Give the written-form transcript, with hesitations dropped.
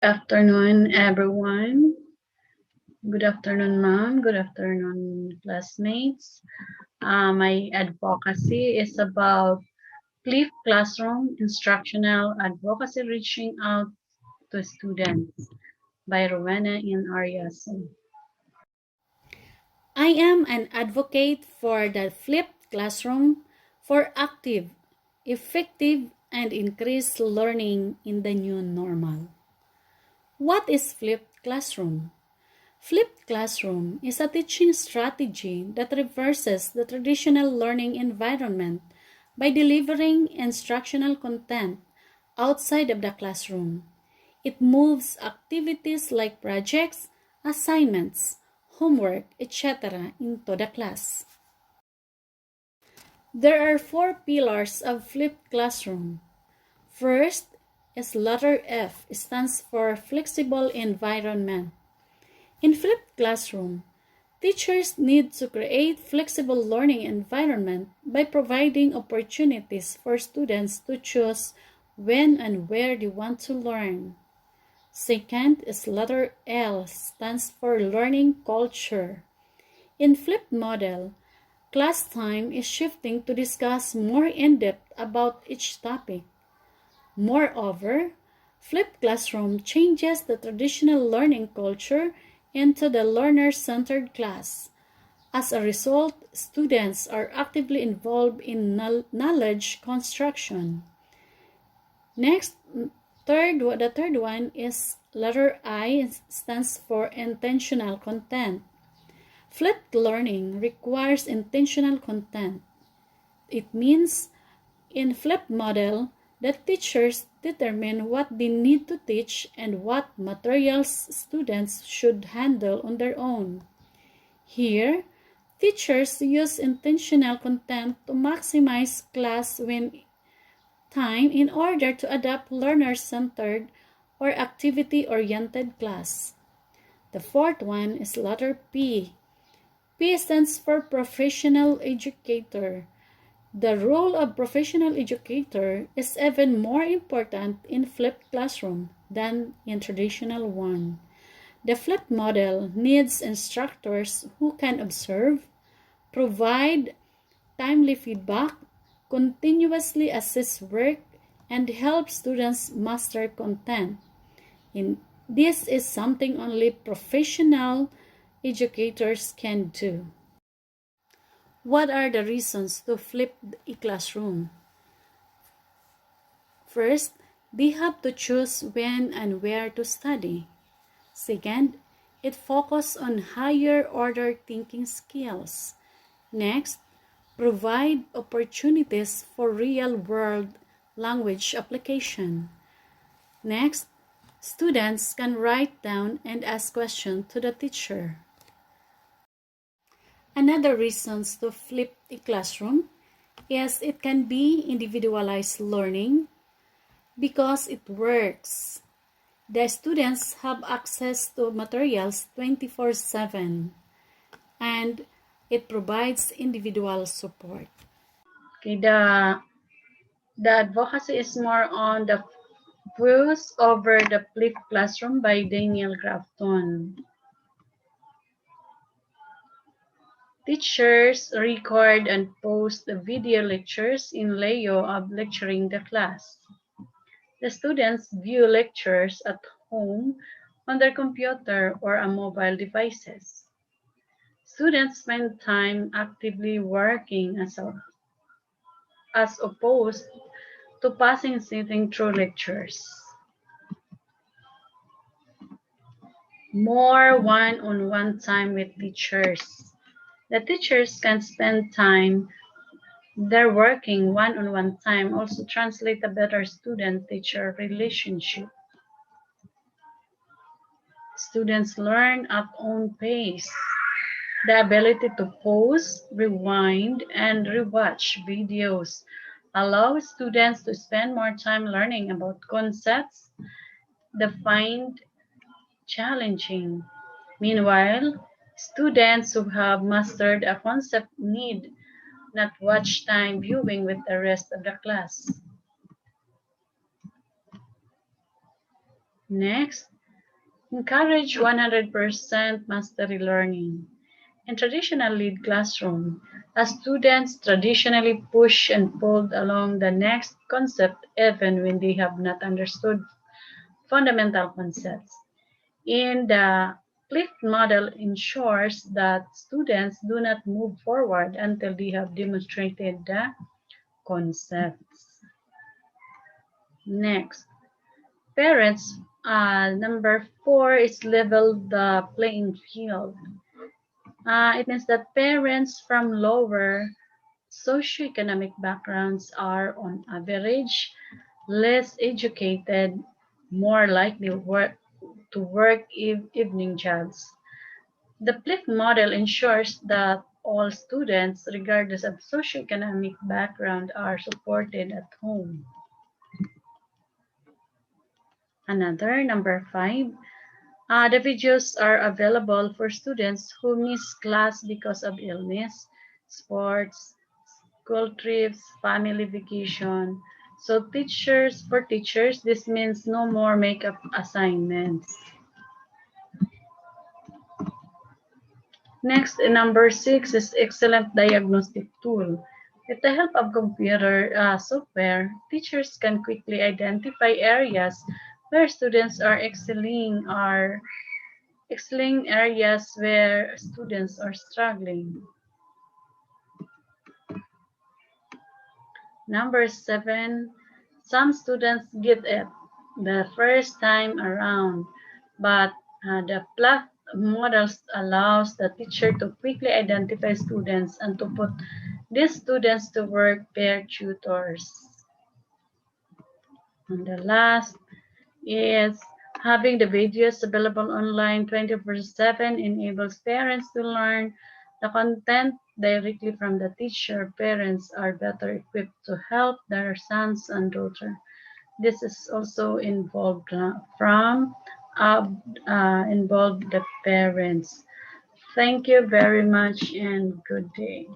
Afternoon, everyone. Good afternoon, ma'am. Good afternoon, classmates. My advocacy is about Flip Classroom Instructional Advocacy Reaching Out to Students by Rowena in Ariaso. I am an advocate for the flipped classroom for active, effective, and increased learning in the new normal. What is flipped classroom? Flipped classroom is a teaching strategy that reverses the traditional learning environment by delivering instructional content outside of the classroom. It moves activities like projects, assignments, homework, etc. into the class. There are four pillars of flipped classroom. First is letter F, stands for flexible environment. In flipped classroom, teachers need to create flexible learning environment by providing opportunities for students to choose when and where they want to learn. Second is letter L, stands for learning culture. In flipped model, class time is shifting to discuss more in-depth about each topic. Moreover, flipped classroom changes the traditional learning culture into the learner-centered class. As a result, students are actively involved in knowledge construction. Next, the third one is letter I, stands for intentional content. Flipped learning requires intentional content. It means in flipped model that teachers determine what they need to teach and what materials students should handle on their own. Here, teachers use intentional content to maximize class time in order to adapt learner-centered or activity-oriented class. The fourth one is letter P. P stands for professional educator. The role of professional educator is even more important in flipped classroom than in traditional one. The flipped model needs instructors who can observe, provide timely feedback, continuously assess work, and help students master content. This is something only professional educators can do. What are the reasons to flip a classroom? First, they have to choose when and where to study. Second, it focuses on higher order thinking skills. Next, provide opportunities for real-world language application. Next, students can write down and ask questions to the teacher. Another reason to flip a classroom is it can be individualized learning because it works. The students have access to materials 24/7 and it provides individual support. Okay, the advocacy is more on the views over the Flip Classroom by Daniel Grafton. Teachers record and post the video lectures in lieu of lecturing the class. The students view lectures at home on their computer or on mobile devices. Students spend time actively working as opposed to passing sitting through lectures. More one-on-one time with teachers. The teachers can spend time their working one-on-one time also translate a better student-teacher relationship. Students learn at own pace. The ability to pause, rewind, and rewatch videos allows students to spend more time learning about concepts they find challenging. Meanwhile, students who have mastered a concept need not watch time viewing with the rest of the class. Next, Encourage 100% mastery learning. In traditional lead classroom, students traditionally push and pulled along the next concept even when they have not understood fundamental concepts. In the Clift model ensures that students do not move forward until they have demonstrated the concepts. Next, parents, number 4 is level the playing field. It means that parents from lower socioeconomic backgrounds are, on average, less educated, more likely to work evening jobs. The PLIF model ensures that all students, regardless of socioeconomic background, are supported at home. Another, number 5, the videos are available for students who miss class because of illness, sports, school trips, family vacation. So for teachers, this means no more makeup assignments. Next, number 6 is excellent diagnostic tool. With the help of computer software, teachers can quickly identify areas where students are excelling areas where students are struggling. Number 7, some students get it the first time around, but the PLAT models allows the teacher to quickly identify students and to put these students to work peer tutors. And the last is having the videos available online 24/7 enables parents to learn the content directly from the teacher. Parents are better equipped to help their sons and daughters. This is also involved the parents. Thank you very much and good day.